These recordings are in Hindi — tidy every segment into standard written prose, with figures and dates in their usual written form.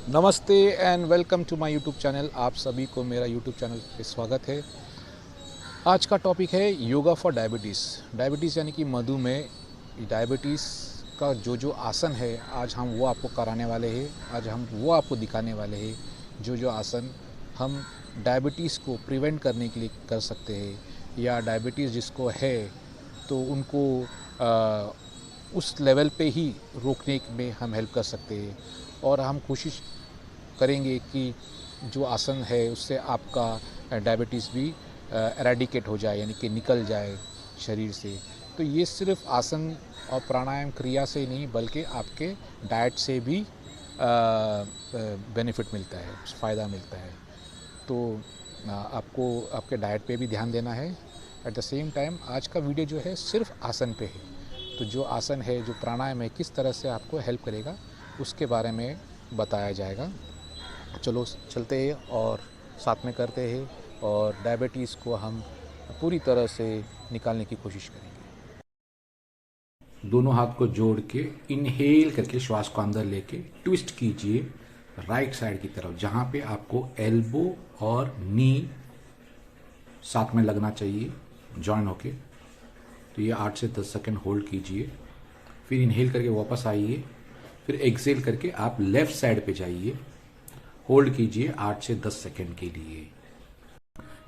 नमस्ते and welcome to my YouTube channel. आप सभी को मेरा यूट्यूब चैनल पे स्वागत है। आज का टॉपिक है योगा फॉर डायबिटीज़। डायबिटीज़ यानी कि मधुमेह। डायबिटीज़ का जो जो आसन है आज हम वो आपको कराने वाले हैं। आज हम वो आपको दिखाने वाले हैं जो जो आसन हम डायबिटीज़ को प्रिवेंट करने के लिए कर सकते हैं, या डायबिटीज़ जिसको है तो उनको उस लेवल पे ही रोकने में हम हेल्प कर सकते हैं। और हम कोशिश करेंगे कि जो आसन है उससे आपका डायबिटीज़ भी एराडिकेट हो जाए, यानी कि निकल जाए शरीर से। तो ये सिर्फ आसन और प्राणायाम क्रिया से ही नहीं बल्कि आपके डाइट से भी बेनिफिट मिलता है, फ़ायदा मिलता है। तो आपको आपके डाइट पे भी ध्यान देना है। एट द सेम टाइम आज का वीडियो जो है सिर्फ आसन पे है। तो जो आसन है, जो प्राणायाम है, किस तरह से आपको हेल्प करेगा उसके बारे में बताया जाएगा। चलो चलते हैं और साथ में करते हैं और डायबिटीज़ को हम पूरी तरह से निकालने की कोशिश करेंगे। दोनों हाथ को जोड़ के इनहेल करके श्वास को अंदर लेके ट्विस्ट कीजिए राइट साइड की तरफ, जहां पे आपको एल्बो और नी साथ में लगना चाहिए, जॉइन होके। तो ये 8 से 10 सेकंड होल्ड कीजिए। फिर इनहेल करके वापस आइए। फिर एक्सेल करके आप लेफ्ट साइड पे जाइए, होल्ड कीजिए 8 से 10 सेकंड के लिए।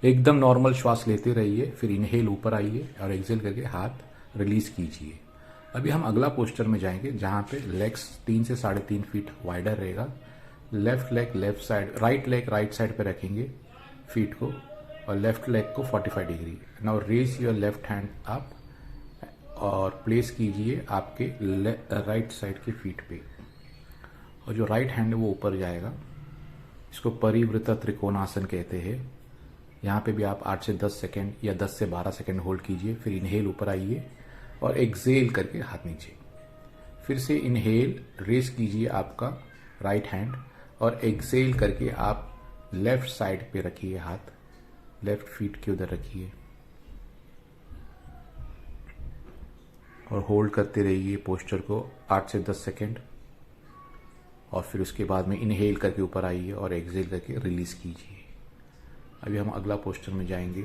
एकदम नॉर्मल श्वास लेते रहिए। फिर इनहेल ऊपर आइए और एक्सेल करके हाथ रिलीज कीजिए। अभी हम अगला पोस्टर में जाएंगे जहां पे लेग्स 3 से 3.5 फीट वाइडर रहेगा। Left leg left side, right leg right side पे रखेंगे फीट को, और लेफ्ट लेग को 45 degree. Now raise your left hand up और प्लेस कीजिए आपके राइट साइड के फीट पे, और जो राइट हैंड है वो ऊपर जाएगा। इसको परिवृत त्रिकोणासन कहते हैं। यहाँ पे भी आप 8 से 10 सेकेंड या 10 से 12 सेकेंड होल्ड कीजिए। फिर इनहेल ऊपर आइए और एक्सेल करके हाथ नीचे। फिर से इनहेल रेस कीजिए आपका राइट हैंड, और एक्सेल करके आप लेफ्ट साइड पे रखिए हाथ, लेफ्ट फीट के उधर रखिए और होल्ड करते रहिए पोस्चर को 8 से 10 सेकेंड। और फिर उसके बाद में इनहेल करके ऊपर आइए और एक्सेल करके रिलीज कीजिए। अभी हम अगला पोस्टर में जाएंगे।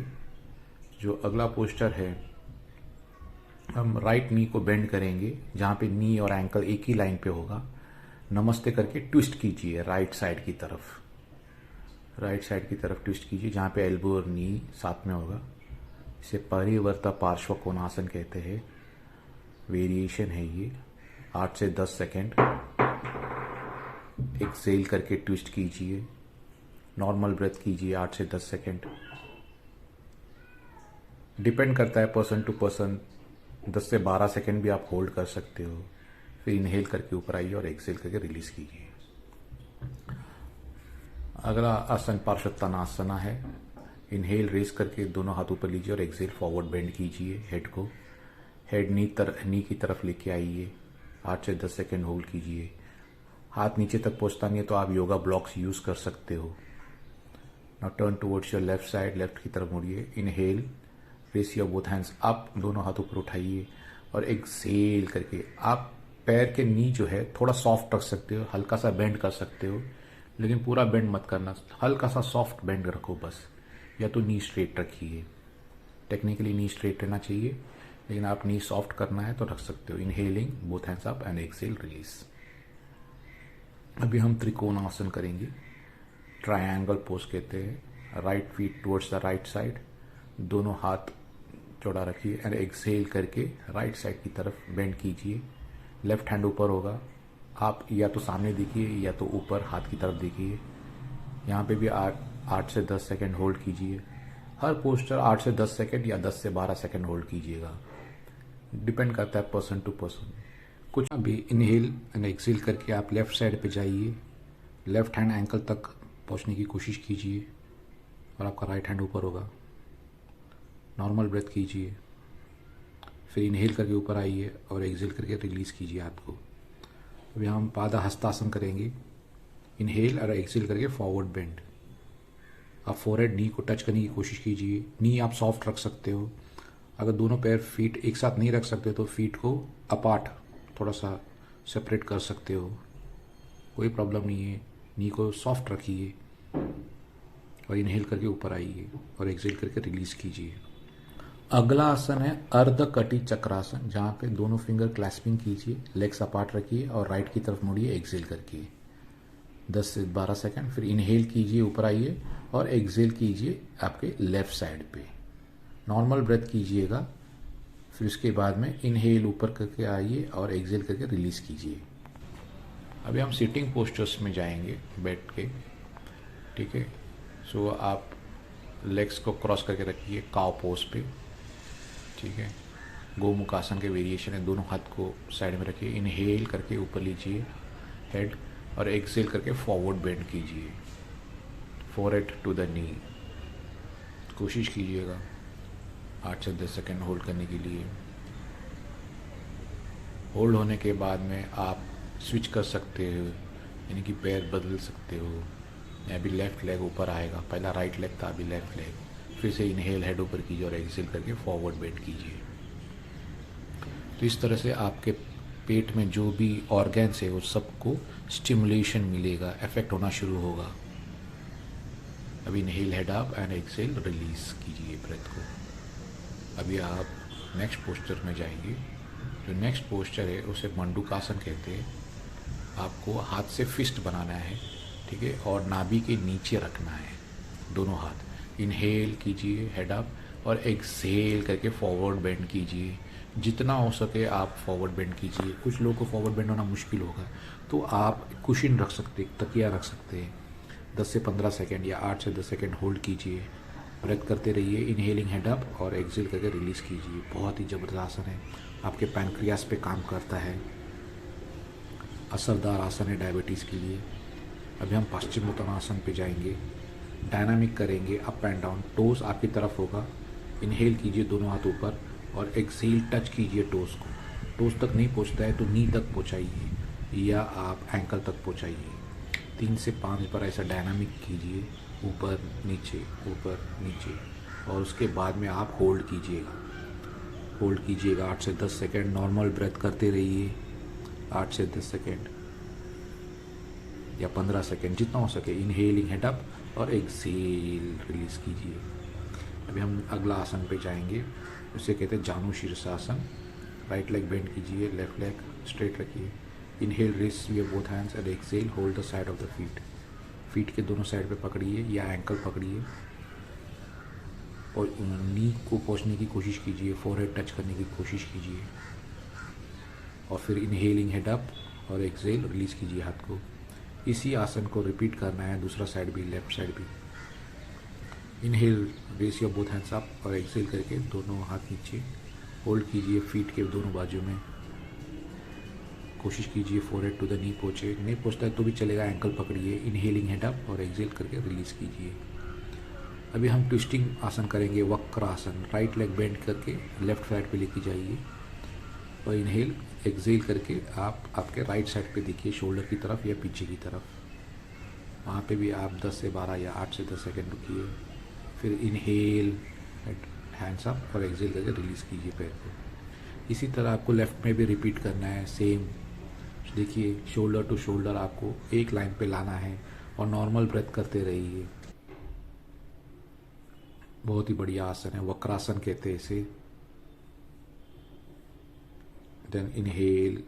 जो अगला पोस्टर है, हम राइट नी को बेंड करेंगे, जहाँ पे नी और एंकल एक ही लाइन पे होगा। नमस्ते करके ट्विस्ट कीजिए राइट साइड की तरफ, राइट साइड की तरफ ट्विस्ट कीजिए, जहाँ पे एल्बो और नी साथ में होगा। इसे परिवर्त पार्श्व कोणासन कहते हैं। वेरिएशन है ये। 8 से 10 सेकेंड एक्सेल करके ट्विस्ट कीजिए। नॉर्मल ब्रेथ कीजिए 8 से 10 सेकेंड। डिपेंड करता है पर्सन टू पर्सन, 10 से 12 सेकेंड भी आप होल्ड कर सकते हो। फिर इनहेल करके ऊपर आइए और एक्सेल करके रिलीज कीजिए। अगला आसन पार्श्वोत्तानासना है। इनहेल रेस करके दोनों हाथ ऊपर लीजिए और एक्सेल फॉरवर्ड बेंड कीजिए हेड को। हेड नी की तरफ लेके आइए। 8 से 10 सेकेंड होल्ड कीजिए। हाथ नीचे तक पहुंचता नहीं है तो आप योगा ब्लॉक्स यूज कर सकते हो। Now turn towards your left side, left की तरफ मुड़िए। Inhale raise your both hands up, दोनों हाथ ऊपर उठाइए और एक्सेल करके आप पैर के नी जो है थोड़ा सॉफ्ट रख सकते हो, हल्का सा बेंड कर सकते हो, लेकिन पूरा बेंड मत करना, हल्का सा सॉफ्ट बेंड रखो बस। या तो नी स्ट्रेट रखिए, टेक्निकली नी स्ट्रेट रहना चाहिए, लेकिन आप नी सॉफ्ट करना है तो रख सकते हो। Inhaling both hands up and exhale release. अभी हम त्रिकोणासन करेंगे, ट्रायंगल पोज कहते हैं। Right feet towards the right side, दोनों हाथ चौड़ा रखिए एंड एक्सेल करके राइट साइड की तरफ बेंड कीजिए। लेफ्ट हैंड ऊपर होगा, आप या तो सामने देखिए या तो ऊपर हाथ की तरफ देखिए। यहाँ पे भी 8 से 10 सेकेंड होल्ड कीजिए। हर पोस्टर 8 से 10 सेकेंड या 10 से 12 सेकेंड होल्ड कीजिएगा, डिपेंड करता है पर्सन टू पर्सन। कुछ अभी इनहेल एंड एक्सेल करके आप लेफ्ट साइड पे जाइए, लेफ्ट हैंड एंकल तक पहुंचने की कोशिश कीजिए और आपका राइट हैंड ऊपर होगा। नॉर्मल ब्रेथ कीजिए। फिर इनहेल करके ऊपर आइए और एक्सेल करके रिलीज कीजिए हाथ को। अभी हम पादा हस्तासन करेंगे। इनहेल और एक्सेल करके फॉरवर्ड बेंड। आप फोरहेड नी को टच करने की कोशिश कीजिए। नी आप सॉफ्ट रख सकते हो। अगर दोनों पैर फीट एक साथ नहीं रख सकते तो फीट को अपार्ट थोड़ा सा सेपरेट कर सकते हो, कोई प्रॉब्लम नहीं है। नी को सॉफ्ट रखिए और इनहेल करके ऊपर आइए और एक्सेल करके रिलीज कीजिए। अगला आसन है अर्ध कटी चक्रासन, जहाँ पे दोनों फिंगर क्लैस्पिंग कीजिए, लेग्स अपार्ट रखिए और राइट की तरफ मुड़िए, एक्सेल करके 10 से 12 सेकंड। फिर इनहेल कीजिए, ऊपर आइए और एक्सेल कीजिए आपके लेफ्ट साइड पे। नॉर्मल ब्रेथ कीजिएगा। फिर उसके बाद में इनहेल ऊपर करके आइए और एक्सेल करके रिलीज कीजिए। अभी हम सिटिंग पोस्चर्स में जाएंगे बैठ के, ठीक है। सो आप लेग्स को क्रॉस करके रखिए काव पोज पे, ठीक है। गोमुख आसन के वेरिएशन है, दोनों हाथ को साइड में रखिए, इनहेल करके ऊपर लीजिए हेड और एक्सेल करके फॉरवर्ड बेंड कीजिए, फोरहेड टू द नी। कोशिश कीजिएगा 8 से 10 सेकेंड होल्ड करने के लिए। होल्ड होने के बाद में आप स्विच कर सकते हो, यानी कि पैर बदल सकते हो। अभी लेफ्ट लेग ऊपर आएगा, पहला राइट लेग था, अभी लेफ्ट लेग। फिर से इनहेल हेड ऊपर कीजिए और एक्सेल करके फॉरवर्ड बेंड कीजिए। तो इस तरह से आपके पेट में जो भी ऑर्गन्स है वो सबको स्टिमुलेशन मिलेगा, इफेक्ट होना शुरू होगा। अभी inhale head up and exhale release कीजिए ब्रेथ को। अभी आप नेक्स्ट पोस्चर में जाएंगे। जो नेक्स्ट पोस्चर है उसे मंडूकासन कहते हैं। आपको हाथ से फिस्ट बनाना है, ठीक है, और नाभि के नीचे रखना है दोनों हाथ। इनहेल कीजिए हेड अप और एक्सेल करके फॉरवर्ड बेंड कीजिए। जितना हो सके आप फॉरवर्ड बेंड कीजिए। कुछ लोगों को फॉरवर्ड बेंड होना मुश्किल होगा तो आप कुशन रख सकते, तकिया रख सकते हैं। 10 से 15 सेकेंड या 8 से 10 सेकेंड होल्ड कीजिए, ब्रेथ करते रहिए, इनहेलिंग हेड अप और एक्सेल करके रिलीज कीजिए। बहुत ही जबरदस्त आसन है, आपके पैनक्रियास पे काम करता है, असरदार आसन है डायबिटीज़ के लिए। अभी हम पाश्चिमोत्तानासन पे जाएंगे, डायनामिक करेंगे, अप एंड डाउन। टोस आपकी तरफ होगा, इनहेल कीजिए दोनों हाथ ऊपर और एक्सेल टच कीजिए टोस को। टोस तक नहीं पहुंचता है तो नी तक पहुंचाइए या आप एंकल तक पहुंचाइए। 3 से 5 बार ऐसा डायनामिक कीजिए, ऊपर नीचे ऊपर नीचे, और उसके बाद में आप होल्ड कीजिएगा। होल्ड कीजिएगा 8 से 10 सेकेंड। नॉर्मल ब्रेथ करते रहिए 8 से 10 सेकेंड या 15 सेकेंड, जितना हो सके। इनहेलिंग हेड अप और एक्सेल रिलीज कीजिए। अभी हम अगला आसन पे जाएंगे, उसे कहते हैं janu shirshasana. Right leg bend कीजिए, लेफ्ट लेग स्ट्रेट रखिए। Inhale raise your both hands and exhale hold the side of the feet. Feet के दोनों साइड पे पकड़िए या एंकल पकड़िए और नी को पहुंचने की कोशिश कीजिए, फोरहेड टच करने की कोशिश कीजिए। और फिर इनहेलिंग हेड अप और एक्सेल रिलीज कीजिए हाथ को। इसी आसन को रिपीट करना है दूसरा साइड भी, लेफ्ट साइड भी। Inhale raise your both hands up और एक्सेल करके दोनों हाथ नीचे होल्ड कीजिए फीट के दोनों बाजू में। कोशिश कीजिए फोरहेड टू द नी पहुँचे, नहीं पहुँचता है तो भी चलेगा, एंकल पकड़िए। इनहेलिंग हेड अप और एक्सेल करके रिलीज कीजिए। अभी हम ट्विस्टिंग आसन करेंगे, वक्र आसन। राइट लेग बेंड करके लेफ्ट साइड पे लेके जाइए और इनहेल एक्सेल करके आप आपके राइट साइड पे देखिए, शोल्डर की तरफ या पीछे की तरफ। वहाँ पे भी आप 10 से 12 या 8 से 10 सेकेंड रुकिए। फिर इनहेल हैंड्स अप और एक्सेल करके रिलीज कीजिए पैर को। इसी तरह आपको लेफ्ट में भी रिपीट करना है, सेम। देखिए शोल्डर टू शोल्डर आपको एक लाइन पे लाना है और नॉर्मल ब्रेथ करते रहिए। बहुत ही बढ़िया आसन है, वक्रासन कहते हैं इसे। देन इनहेल,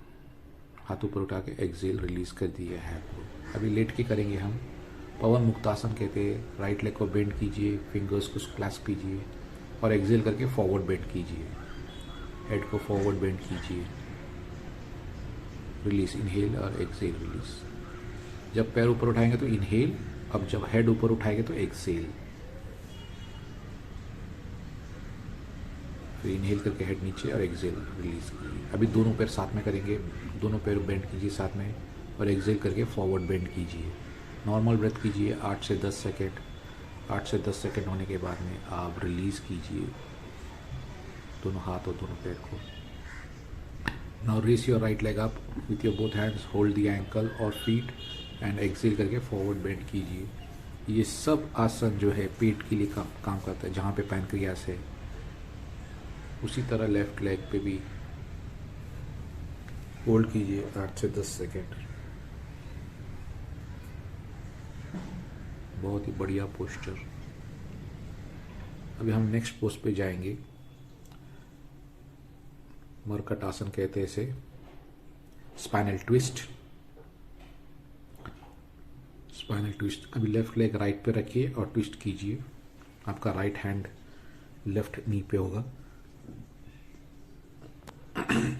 हाथ ऊपर उठा के एक्सेल रिलीज कर दिया है आपको। अभी लेट के करेंगे हम, पवन मुक्तासन कहते हैं। राइट लेग को बेंड कीजिए, फिंगर्स को क्लैस्प कीजिए और एक्सेल करके फॉरवर्ड बेंड कीजिए। हेड को फॉरवर्ड बेंड कीजिए, रिलीज, इनहेल और एक्सेल रिलीज। जब पैर ऊपर उठाएंगे तो इनहेल, अब जब हेड ऊपर उठाएंगे तो एक्सेल। फिर इनहेल करके हेड नीचे और एक्सेल रिलीज कीजिए। अभी दोनों पैर साथ में करेंगे, दोनों पैर बेंड कीजिए साथ में और एक्सेल करके फॉरवर्ड बेंड कीजिए। नॉर्मल ब्रेथ कीजिए 8 से 10 सेकेंड। 8 से 10 सेकेंड होने के बाद में आप रिलीज कीजिए दोनों हाथ और दोनों पैर को। Now raise your right leg up with your both hands, hold the ankle और फीट एंड एक्सेल करके फॉरवर्ड बेंड कीजिए। ये सब आसन जो है पेट के लिए काम करता है, जहाँ पे पैनक्रियास है। उसी तरह लेफ्ट लेग पे भी होल्ड कीजिए 8 से 10 सेकेंड। बहुत ही बढ़िया पोस्चर। अभी हम नेक्स्ट पोज पे जाएंगे। मरकट आसन कहते हैं इसे, स्पाइनल ट्विस्ट। Spinal twist. अभी लेफ्ट लेग राइट पे रखिए और ट्विस्ट कीजिए। आपका राइट हैंड लेफ्ट नी पे होगा।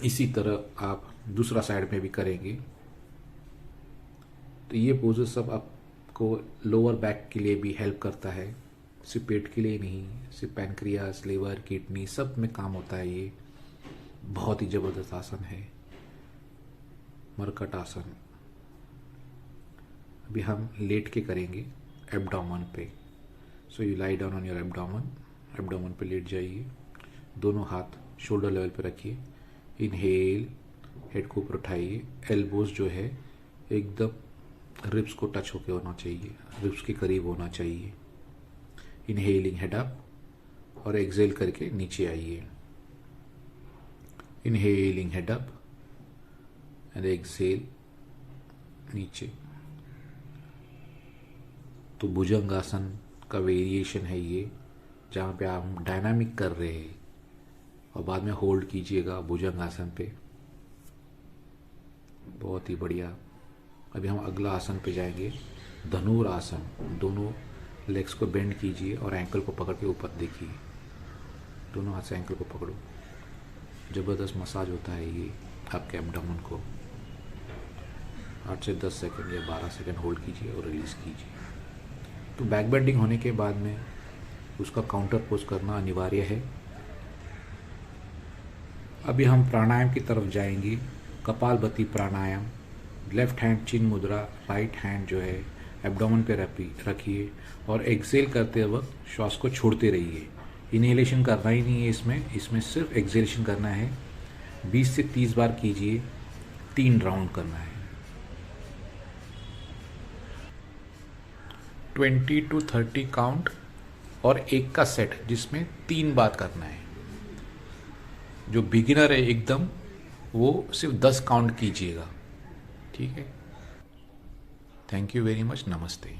इसी तरह आप दूसरा साइड में भी करेंगे। तो ये पोजेस सब आपको लोअर बैक के लिए भी हेल्प करता है, सिर्फ पेट के लिए नहीं, सिर्फ पैनक्रियास, लिवर, किडनी सब में काम होता है। ये बहुत ही जबरदस्त आसन है, मरकट आसन। अभी हम लेट के करेंगे एब्डोमेन पे। So you lie down on your abdomen. Abdomen पे लेट जाइए, दोनों हाथ शोल्डर लेवल पे रखिए। इनहेल, हेड को ऊपर उठाइए। एल्बोज जो है एकदम रिब्स को टच होके होना चाहिए, रिब्स के करीब होना चाहिए। इनहेलिंग हेड अप और एक्सेल करके नीचे आइए। Inhaling head up and exhale नीचे। तो भुजंग आसन का वेरिएशन है ये, जहाँ पे आप डायनामिक कर रहे हैं और बाद में होल्ड कीजिएगा भुजंग आसन पे। बहुत ही बढ़िया। अभी हम अगला आसन पे जाएंगे, धनुर आसन। दोनों लेग्स को बेंड कीजिए और एंकल को पकड़ के ऊपर देखिए। दोनों हाथ से एंकल को पकड़ो। ज़बरदस्त मसाज होता है ये आपके एब्डोमेन को। 8 से 10 सेकंड या 12 सेकंड होल्ड कीजिए और रिलीज कीजिए। तो बैक बेंडिंग होने के बाद में उसका काउंटर पोज करना अनिवार्य है। अभी हम प्राणायाम की तरफ जाएंगे, कपालभाति प्राणायाम। लेफ्ट हैंड चिन मुद्रा, राइट हैंड जो है एब्डोमेन पे रखिए और एक्सेल करते वक्त श्वास को छोड़ते रहिए। इनहेलेशन करना ही नहीं है इसमें सिर्फ एक्सेलेशन करना है। 20 से 30 बार कीजिए, 3 राउंड करना है। 20 to 30 काउंट और एक का सेट जिसमें 3 बार करना है। जो बिगिनर है एकदम, वो सिर्फ 10 काउंट कीजिएगा, ठीक है। Thank you very much. नमस्ते।